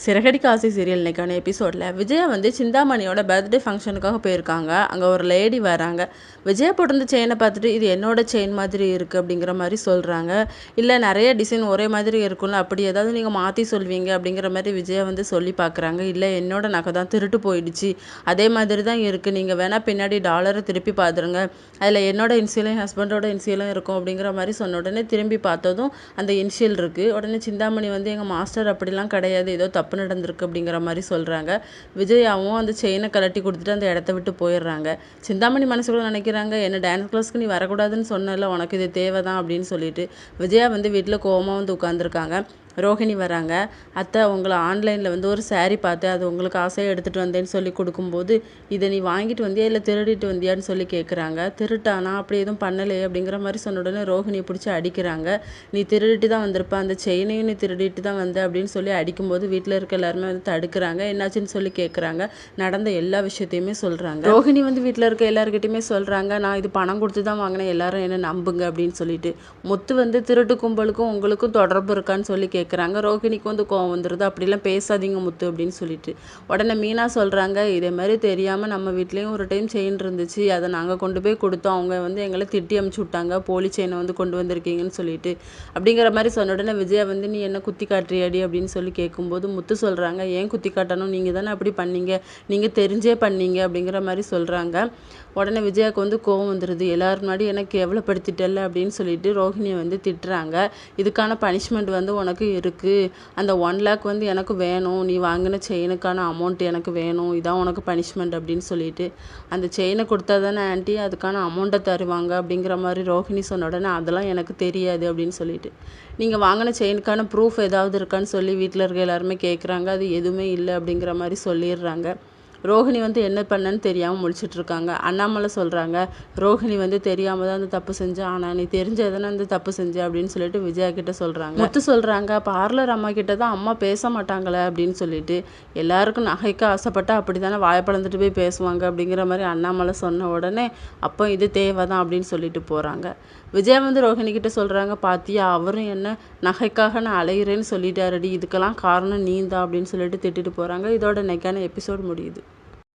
சிறகடிக்க ஆசை சீரியல் இன்னைக்கான எபிசோடில் விஜயா வந்து சிந்தாமணியோட பர்த்டே ஃபங்க்ஷனுக்காக போயிருக்காங்க. அங்கே ஒரு லேடி வராங்க. விஜயா போட்டிருந்த செயினை பார்த்துட்டு இது என்னோட செயின் மாதிரி இருக்குது அப்படிங்கிற மாதிரி சொல்கிறாங்க. இல்லை நிறைய டிசைன் ஒரே மாதிரி இருக்கும்ல, அப்படி ஏதாவது நீங்கள் மாற்றி சொல்வீங்க அப்படிங்கிற மாதிரி விஜயா வந்து சொல்லி பார்க்குறாங்க. இல்லை என்னோட நகை தான் திருட்டு போயிடுச்சு, அதே மாதிரி தான் இருக்குது, நீங்கள் வேணால் பின்னாடி டாலரை திருப்பி பார்த்துருங்க, அதில் என்னோட இன்சியலும் ஹஸ்பண்டோட இன்சியலும் இருக்கும் அப்படிங்கிற மாதிரி சொன்ன உடனே திரும்பி பார்த்ததும் அந்த இன்சியல் இருக்குது. உடனே சிந்தாமணி வந்து எங்கள் மாஸ்டர் அப்படிலாம் கிடையாது, ஏதோ தப்பு நடந்திருக்கு அப்படிங்கிற மாதிரி சொல்கிறாங்க. விஜயாவும் அந்த செயினை கலட்டி கொடுத்துட்டு அந்த இடத்த விட்டு போயிடுறாங்க. சிந்தாமணி மனசுக்குள்ள நினைக்கிறாங்க, என்ன டான்ஸ் கிளாஸ்க்கு நீ வரக்கூடாதுன்னு சொன்னல, உனக்கு இது தேவைதான் அப்படின்னு சொல்லிட்டு. விஜயா வந்து வீட்டில் கோவமாக வந்து உட்காந்துருக்காங்க. ரோஹிணி வராங்க. அத்தை உங்களை ஆன்லைனில் வந்து ஒரு சாரீ பார்த்தேன், அது உங்களுக்கு ஆசையாக எடுத்துகிட்டு வந்தேன்னு சொல்லி கொடுக்கும்போது இதை நீ வாங்கிட்டு வந்தியா இல்லை திருடிட்டு வந்தியான்னு சொல்லி கேட்குறாங்க. திருட்டானா, அப்படி எதுவும் பண்ணலையே அப்படிங்கிற மாதிரி சொன்ன உடனே ரோஹிணியை பிடிச்சி அடிக்கிறாங்க. நீ திருடிட்டு தான் வந்திருப்ப, அந்த செயினையும் நீ திருடிட்டு தான் வந்த அப்படின்னு சொல்லி அடிக்கும்போது வீட்டில் இருக்க எல்லாருமே வந்து தடுக்கிறாங்க. என்னாச்சுன்னு சொல்லி கேட்குறாங்க. நடந்த எல்லா விஷயத்தையுமே சொல்கிறாங்க. ரோஹிணி வந்து வீட்டில் இருக்க எல்லாருக்கிட்டையுமே சொல்கிறாங்க, நான் இது பணம் கொடுத்து தான் வாங்கினேன், எல்லாரும் என்ன நம்புங்க அப்படின்னு சொல்லிட்டு. முத்து வந்து திருட்டு கும்பலுக்கும் உங்களுக்கும் தொடர்பு இருக்கான்னு சொல்லி கேட்குறாங்க. ரோஹிணிக்கு வந்து கோவம் வந்துடுது. அப்படிலாம் பேசாதீங்க முத்து அப்படின்னு சொல்லிட்டு. உடனே மீனா சொல்கிறாங்க, இதே மாதிரி தெரியாமல் நம்ம வீட்லேயும் ஒரு டைம் செயின் இருந்துச்சு, அதை நாங்கள் கொண்டு போய் கொடுத்தோம், அவங்க வந்து எங்களை திட்டி அமுச்சு விட்டாங்க, போலி செயினை வந்து கொண்டு வந்திருக்கீங்கன்னு சொல்லிட்டு அப்படிங்கிற மாதிரி சொன்ன உடனே விஜயா வந்து நீ என்ன குத்தி காட்டுறியாடி அப்படின்னு சொல்லி கேட்கும்போது முத்து சொல்கிறாங்க, ஏன் குத்தி காட்டணும், நீங்கள் தானே அப்படி பண்ணீங்க, நீங்கள் தெரிஞ்சே பண்ணீங்க அப்படிங்கிற மாதிரி சொல்கிறாங்க. உடனே விஜயாவுக்கு வந்து கோவம் வந்துடுது. எல்லாரும் முன்னாடி எனக்கு கேவலப்படுத்திட்டல அப்படின்னு சொல்லிட்டு ரோஹிணியை வந்து திட்டுறாங்க. இதுக்கான பனிஷ்மெண்ட் வந்து உனக்கு இருக்குது, அந்த 1 lakh வந்து எனக்கு வேணும், நீ வாங்கின செயினுக்கான அமௌண்ட் எனக்கு வேணும், இதான் உனக்கு பனிஷ்மெண்ட் அப்படின்னு சொல்லிட்டு. அந்த செயினை கொடுத்தா தானே ஆண்டி அதுக்கான அமௌண்ட்டை தருவாங்க அப்படிங்கிற மாதிரி ரோஹிணி சொன்ன உடனே அதெல்லாம் எனக்கு தெரியாது அப்படின்னு சொல்லிட்டு. நீங்கள் வாங்கின செயினுக்கான ப்ரூஃப் ஏதாவது இருக்கான்னு சொல்லி வீட்டில் இருக்க எல்லாருமே கேட்குறாங்க. அது எதுவுமே இல்லை அப்படிங்கிற மாதிரி சொல்லிடுறாங்க. ரோஹிணி வந்து என்ன பண்ணன்னு தெரியாமல் முழிச்சிட்ருக்காங்க. அண்ணாமலை சொல்கிறாங்க, ரோஹிணி வந்து தெரியாமல் தான் அந்த தப்பு செஞ்சா, ஆனால் நீ தெரிஞ்சதானே அந்த தப்பு செஞ்ச அப்படின்னு சொல்லிட்டு விஜயா கிட்ட சொல்கிறாங்க. முத்து சொல்கிறாங்க, பார்லர் அம்மா கிட்ட தான் அம்மா பேச மாட்டாங்களே அப்படின்னு சொல்லிட்டு. எல்லாருக்கும் நகைக்கு ஆசைப்பட்டா அப்படி தானே வாயப்பழந்துட்டு போய் பேசுவாங்க அப்படிங்கிற மாதிரி அண்ணாமலை சொன்ன உடனே அப்போ இது தேவை தான் அப்படின்னு சொல்லிட்டு போகிறாங்க. விஜயா வந்து ரோஹிணி கிட்ட சொல்கிறாங்க, பாத்தியா அவரும் என்ன நகைக்காக நான் அலையிறேன்னு சொல்லிட்டாரடி, இதுக்கெல்லாம் காரணம் நீ தான் அப்படின்னு சொல்லிட்டு திட்டிட்டு போகிறாங்க. இதோட இன்னைக்கான எபிசோட் முடியுது.